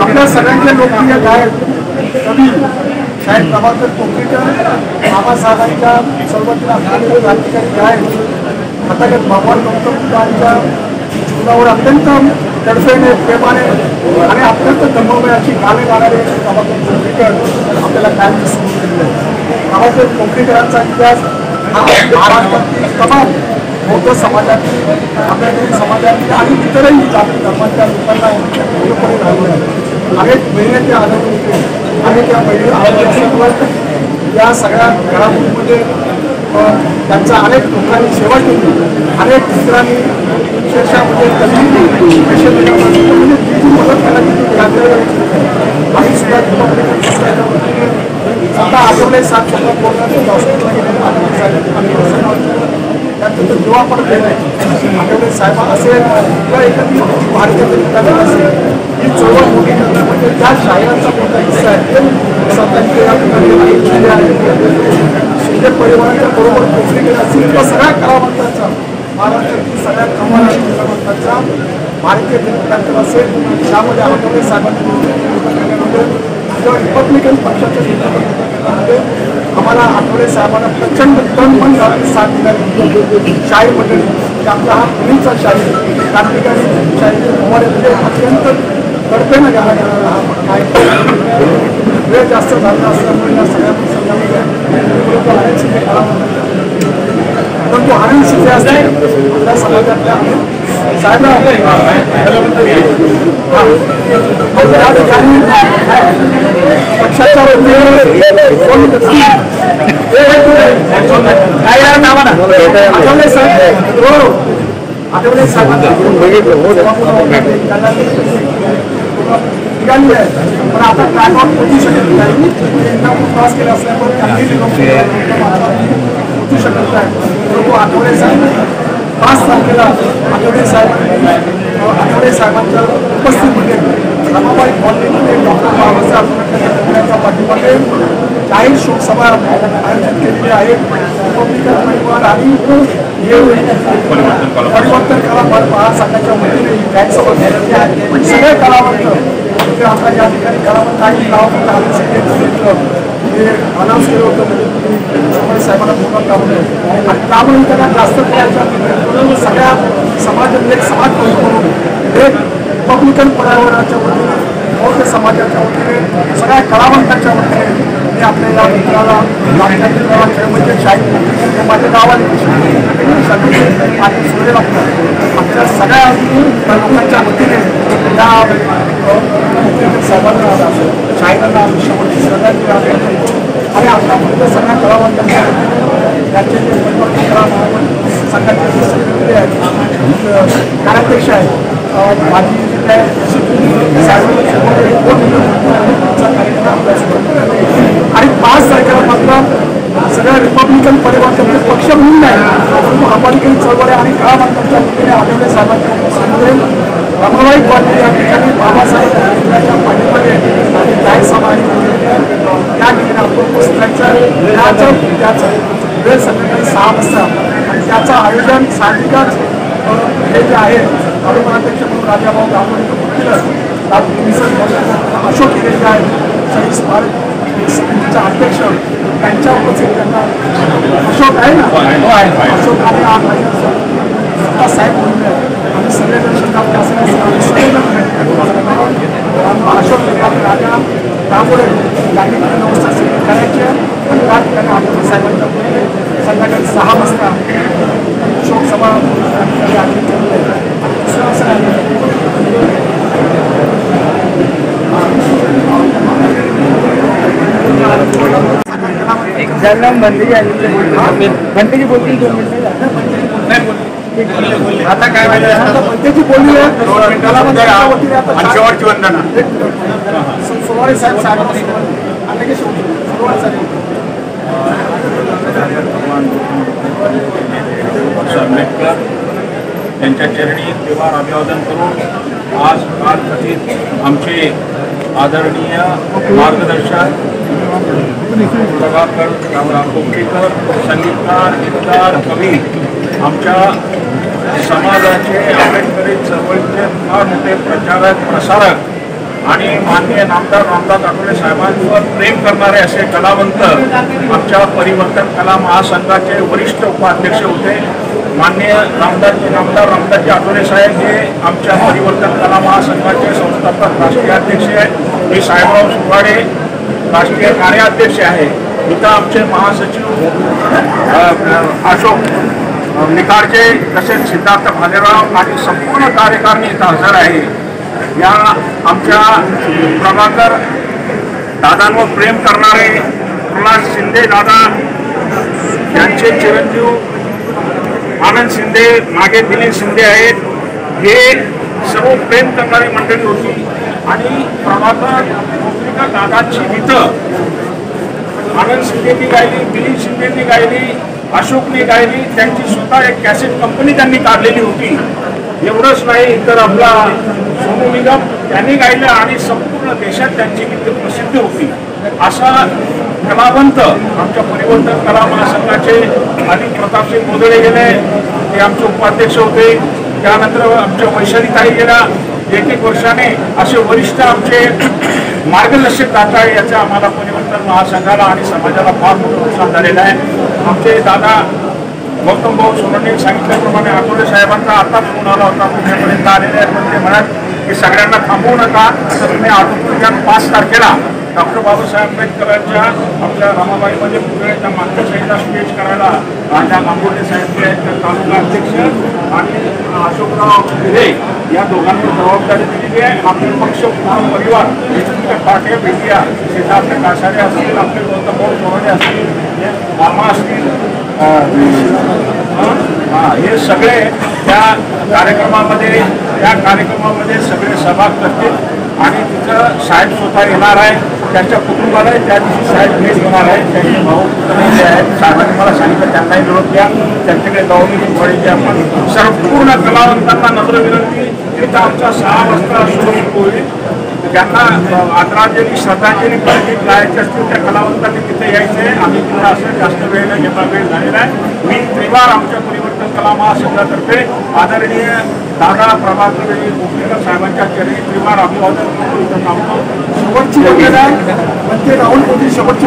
आपल्या सगळ्यांचे लोकप्रिय गायक कवी शाहीर प्रभाकर कोकणेकर, बाबासाहेबांच्या सर्वत्र असलेले क्रांतिकारी गायक तथागत भगवान गौतम बुद्धांच्या जीवनावर अत्यंत तडफेने प्रेमाने आणि अत्यंत दमवणे अशी गाणे गाणारे प्रभाकर कोकणेकर आपल्याला कायम दिसून येते. प्रभाकर कोकणेकरांचा इतिहास हा महाराष्ट्रातील तमाम बौद्ध समाजातील, आपल्या समाजातील आणि इतरही जाती धर्माच्या लोकांना पूर्णपणे घालून आहे. अनेक महिने ते आढळून होते आणि त्या महिने आढळले असल्यामुळे या सगळ्या घडामोडीमध्ये त्यांचा अनेक लोकांनी सेवा केली. अनेक मित्रांनी विशेषतः म्हणजे कधी मदत करायची आम्ही सुद्धा आता आठवले 7 चक्र कोरोनाचे हॉस्पिटलला त्यानंतर जेव्हा पण आठवले साहेब असेल किंवा एखादी भारतीय जनता असेल ही चळवळ मोठी करतात म्हणजे त्या शाहिरांचा मोठा हिस्सा आहे. स्वतःचे या ठिकाणी शिंदे परिवाराच्या बरोबर कोकणेकर असतील किंवा सगळ्या कलावंतांचा महाराष्ट्रातील सगळ्या कमाल कलावंतांचा भारतीय जनता असेल त्यामध्ये आठवले साहेबांनी किंवा रिपब्लिकन पक्षाच्या नेतृत्वामध्ये आम्हाला आठवले साहेबांना प्रचंड तन मन साथ दिली. शाहीर मंडळी की आपला हा पुणेचा शाहीर क्रांतिकारी शाहीर म्हणजे अत्यंत तडफेनं गाला गेलेला हा आहे. वेळ जास्त झाला असल्यामुळे या सगळ्या प्रसंगामध्ये परंतु आनंद शिंदे असते आपल्या समाजातल्या साहेब या ठिकाणी पक्षाच्या आठवले साहेब आठवले साहेबांना निघाली आहे पण आता ट्रॅकवर पोहोचू शकत नाही. प्रवास केला असल्यामुळे पोहोचू शकत नाही. परंतु आठवले साहेब 5 तारखेला आठवले साहेबांच्या उपस्थितीमध्ये रमाबाई कॉलनीमध्ये डॉक्टर बाबासाहेब आंबेडकरांच्या पाठीमागे जाहीर शोकसभा आयोजित केलेली आहे. रिपब्लिकन परिवार आणि परिवर्तन कला महासंघाच्या वतीने ही बॅगसभा घेतली आहे. सगळे कलावंत आता या ठिकाणी कलावंत काही कलावंत हे अनाऊन्स केलं होतं साहेबांना पूर्ण काढलं आणि त्यामुळे त्यांना जास्त सगळ्या समाजातले एक समाज म्हणून एक रिपब्लिकन परिवाराच्या वतीने बौद्ध समाजाच्या वतीने सगळ्या कलावंतांच्या वतीने मी आपल्या या मित्राला खेळ म्हणजे शाहीर माझ्या गावाला सुरेल आमच्या सगळ्या लोकांच्या वतीने या साहेबांना शाहिरांना श्रद्धांजली आणि आतापर्यंत सगळ्या कलावंतांच्या राज्याचे परिवर्तन कला संघाचे सेक्रेटरी आहेत कार्याध्यक्ष आहेत माझी आणि 5 तारखेला मात्र सगळ्या रिपब्लिकन परिवाराचे पक्ष म्हणून नाही परंतु रिपब्लिकन चळवळी आणि कलावंतांच्या वतीने आठवले साहेबांच्या उपस्थितीमध्ये रमाबाई कॉलनी या ठिकाणी बाबासाहेब आंबेडकरांच्या पाठीमागे आणि जाहीर सभा या ठिकाणी आपण उपस्थित त्याचं वेळ संध्याकाळी 6 वाजता आणि त्याचं आयोजन साधिकाच हे जे आहे अध्यक्ष म्हणून राजाभाऊ गावकर अशोक हिरेजा आहे शहीद स्मारक समितीचा अध्यक्ष त्यांच्या उपस्थित त्यांना अशोक आहे ना अशोक आणि साहेब म्हणून आम्ही सगळेजण सगळेजण अशोक राजा त्यामुळे त्यांनी व्यवस्था करायची आणि त्या ठिकाणी आठवले साहेबांच्या संध्याकाळी 6 वाजता शोकसभा बनतेची बोलतील 2 मिनिटं आता काय बनतेची बोलली आहे शेवटची वंदना सोमवारी साहेब आंबेडकर यांच्या चरणी व्यवहार अभिवादन करून आज कालकथित आमचे आदरणीय मार्गदर्शक प्रभाकर कोकणीकर, संगीतकार, गीतकार, कवी, आमच्या समाजाचे आंबेडकरी चळवळीचे फार मोठे प्रचारक प्रसारक आणि माननीय नामदार रामदास आठवले साहेबांवर प्रेम करणारे असे कलावंत आमच्या परिवर्तन कला महासंघाचे वरिष्ठ उपाध्यक्ष होते. माननीय नामदार रामदासजी आठवले साहेब हे आमच्या परिवर्तन कला महासंघाचे संस्थापक राष्ट्रीय अध्यक्ष आहेत. मी साहेबराव सुवाडे राष्ट्रीय कार्याध्यक्ष आहे. इथं आमचे महासचिव अशोक निकारजे, तसेच सिद्धार्थ भालेराव आणि संपूर्ण कार्यकारिणी इथं हजर आहे. या आमच्या प्रभाकर दादांवर प्रेम करणारे प्रल्हाद शिंदे दादा, यांचे चिरंजीव आनंद शिंदे, मागे दिलीप शिंदे आहेत. हे सर्व प्रेम करणारी मंडळी होती आणि प्रभाकर कोकणीकर दादांची गीतं आनंद शिंदेनी गायली, दिलीप शिंदेनी गायली, अशोकने गायली. त्यांची स्वतः एक कॅसेट कंपनी त्यांनी काढलेली होती. एवढंच नाही तर आपला सोनू निगम त्यांनी गायलं आणि संपूर्ण देशात त्यांची गीतं प्रसिद्ध होती. असा कलावंत आमच्या परिवर्तन कला महासंघाचे आधी प्रतापसिंग मोदळे गेले, ते आमचे उपाध्यक्ष होते. त्यानंतर आमच्या वैशालीताई गेल्या. एक वर्षाने असे वरिष्ठ आमचे मार्गदर्शक दाता याचा आम्हाला परिवर्तन महासंघाला आणि समाजाला फार मोठं नुकसान झालेलं आहे. आमचे दादा गौतम भाऊ सोनवणे सांगितल्याप्रमाणे आठवले साहेबांचा आताच फोन आला होता, पुण्यापर्यंत आलेले आहेत. पण ते म्हणत की सगळ्यांना थांबवू नका, तर तुम्ही आठवड्या 5 तारखेला डॉक्टर बाबासाहेब आंबेडकरांच्या आपल्या रमाबाईमध्ये पुतळ्याच्या मागच्या साईडला स्टेज करायला राजा गांगुर्डे साहेब जे आहेत, तालुका अध्यक्ष आणि अशोकराव भिरे या दोघांना जबाबदारी दिलेली आहे. आपले पक्ष पूर्ण परिवार तुमच्या पाठ्या भेटिया सिद्धार्थ कासारे असतील, आपले गौतम भाऊ सोनवणे असतील, मामा असतील, हे सगळे त्या कार्यक्रमामध्ये सगळे सहभाग करतील आणि तिथं साहेब स्वतः येणार आहे. त्यांच्या कुटुंबाला त्या दिवशी साहेब भेट घेणार आहे. त्यांचे भाऊ जे आहेत साहेबांनी मला सांगितलं त्यांनाही निरोप द्या, त्यांच्याकडे जाऊन वडील आपण संपूर्ण कलावंतांना नम्र विनंती. तिथं आमचा 6 वाजता सुरू होईल. ज्यांना आदरांजली श्रद्धांजली गायची असतील त्या कलावंतांनी तिथे यायचे. आम्ही तिथं असं जास्त वेळ न घेता वेळ झालेला आहे. मी त्रिवार आमच्या परिवर्तन कला महासंघातर्फे आदरणीय दादा प्रभाकर कोकणीकर साहेबांच्या चरणी त्रिवार अभिवादन करून इथं थांबतो. शेवटची वगैरे आहे पण ते राहुल मोदी शेवटचे